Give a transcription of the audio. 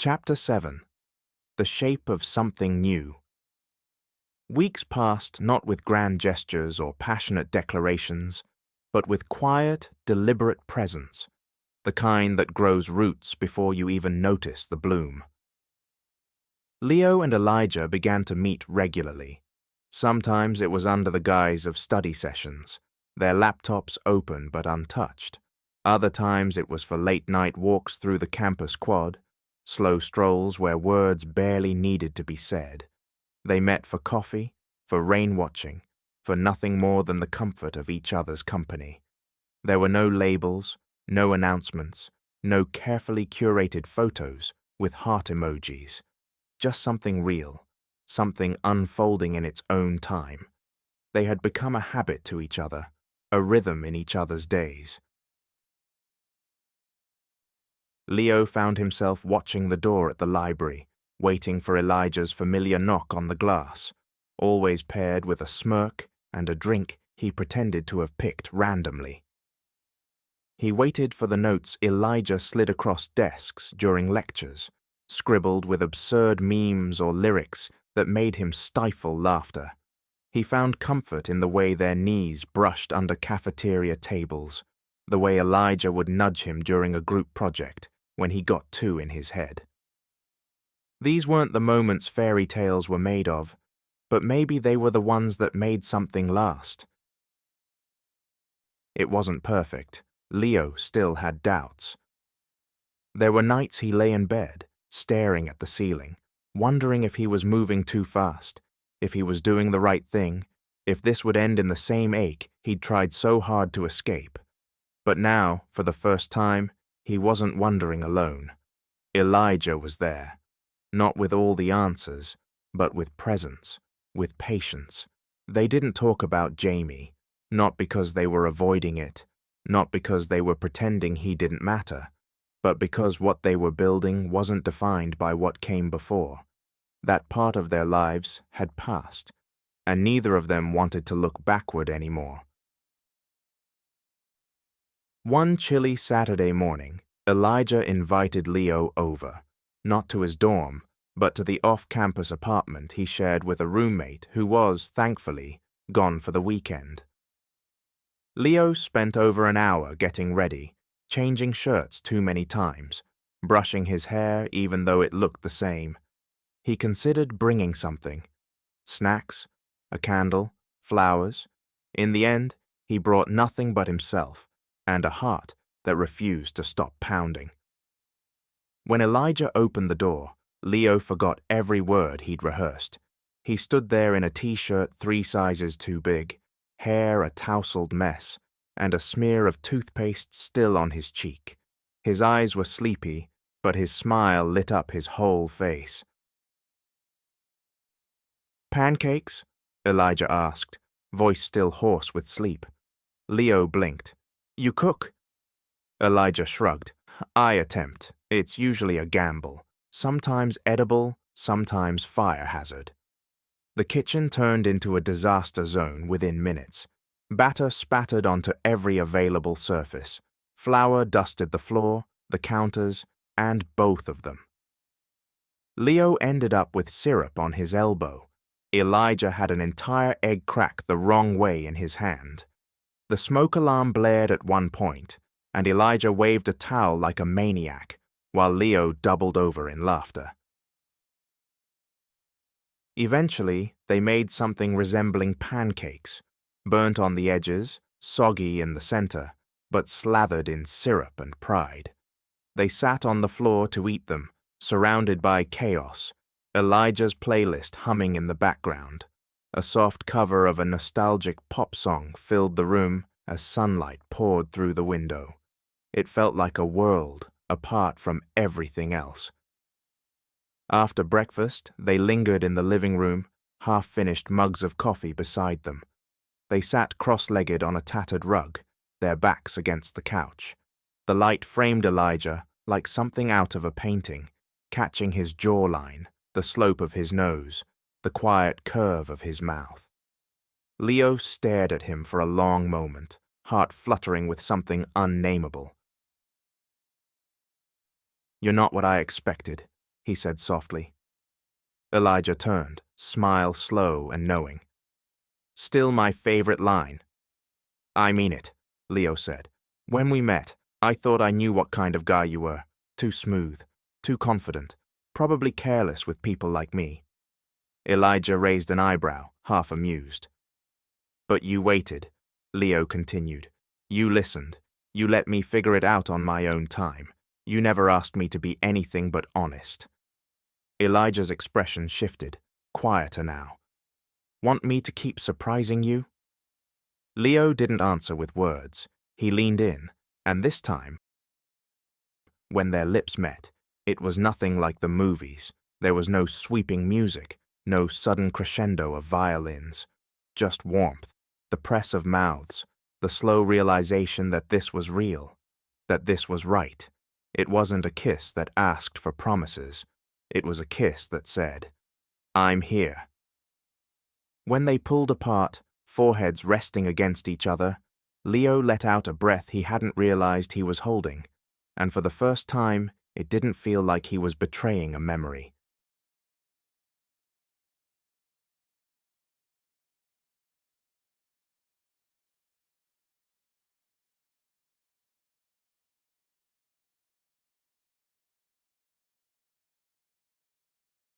Chapter 7. The Shape of Something New. Weeks passed not with grand gestures or passionate declarations, but with quiet, deliberate presence, the kind that grows roots before you even notice the bloom. Leo and Elijah began to meet regularly. Sometimes it was under the guise of study sessions, their laptops open but untouched. Other times it was for late-night walks through the campus quad, slow strolls where words barely needed to be said. They met for coffee, for rain-watching, for nothing more than the comfort of each other's company. There were no labels, no announcements, no carefully curated photos with heart emojis. Just something real, something unfolding in its own time. They had become a habit to each other, a rhythm in each other's days. Leo found himself watching the door at the library, waiting for Elijah's familiar knock on the glass, always paired with a smirk and a drink he pretended to have picked randomly. He waited for the notes Elijah slid across desks during lectures, scribbled with absurd memes or lyrics that made him stifle laughter. He found comfort in the way their knees brushed under cafeteria tables, the way Elijah would nudge him during a group project when he got too in his head. These weren't the moments fairy tales were made of, but maybe they were the ones that made something last. It wasn't perfect. Leo still had doubts. There were nights he lay in bed, staring at the ceiling, wondering if he was moving too fast, if he was doing the right thing, if this would end in the same ache he'd tried so hard to escape. But now, for the first time, he wasn't wondering alone. Elijah was there, not with all the answers, but with presence, with patience. They didn't talk about Jamie, not because they were avoiding it, not because they were pretending he didn't matter, but because what they were building wasn't defined by what came before. That part of their lives had passed, and neither of them wanted to look backward anymore. One chilly Saturday morning, Elijah invited Leo over, not to his dorm, but to the off-campus apartment he shared with a roommate who was, thankfully, gone for the weekend. Leo spent over an hour getting ready, changing shirts too many times, brushing his hair even though it looked the same. He considered bringing something. Snacks, a candle, flowers. In the end, he brought nothing but himself, and a heart that refused to stop pounding. When Elijah opened the door, Leo forgot every word he'd rehearsed. He stood there in a t-shirt 3 sizes too big, hair a tousled mess, and a smear of toothpaste still on his cheek. His eyes were sleepy, but his smile lit up his whole face. "Pancakes?" Elijah asked, voice still hoarse with sleep. Leo blinked. "You cook?" Elijah shrugged. "I attempt. It's usually a gamble. Sometimes edible, sometimes fire hazard." The kitchen turned into a disaster zone within minutes. Batter spattered onto every available surface. Flour dusted the floor, the counters, and both of them. Leo ended up with syrup on his elbow. Elijah had an entire egg crack the wrong way in his hand. The smoke alarm blared at one point, and Elijah waved a towel like a maniac, while Leo doubled over in laughter. Eventually, they made something resembling pancakes, burnt on the edges, soggy in the center, but slathered in syrup and pride. They sat on the floor to eat them, surrounded by chaos, Elijah's playlist humming in the background. A soft cover of a nostalgic pop song filled the room as sunlight poured through the window. It felt like a world apart from everything else. After breakfast, they lingered in the living room, half-finished mugs of coffee beside them. They sat cross-legged on a tattered rug, their backs against the couch. The light framed Elijah like something out of a painting, catching his jawline, the slope of his nose, the quiet curve of his mouth. Leo stared at him for a long moment, heart fluttering with something unnameable. "You're not what I expected," he said softly. Elijah turned, smile slow and knowing. Still my favorite line. I mean it, Leo said. When we met, I thought I knew what kind of guy you were. Too smooth, too confident, probably careless with people like me. Elijah raised an eyebrow, half amused. But you waited, Leo continued. You listened. You let me figure it out on my own time. You never asked me to be anything but honest. Elijah's expression shifted, quieter now. Want me to keep surprising you? Leo didn't answer with words. He leaned in, and this time, when their lips met, it was nothing like the movies. There was no sweeping music, no sudden crescendo of violins. Just warmth, the press of mouths, the slow realization that this was real, that this was right. It wasn't a kiss that asked for promises. It was a kiss that said, I'm here. When they pulled apart, foreheads resting against each other, Leo let out a breath he hadn't realized he was holding, and for the first time, it didn't feel like he was betraying a memory.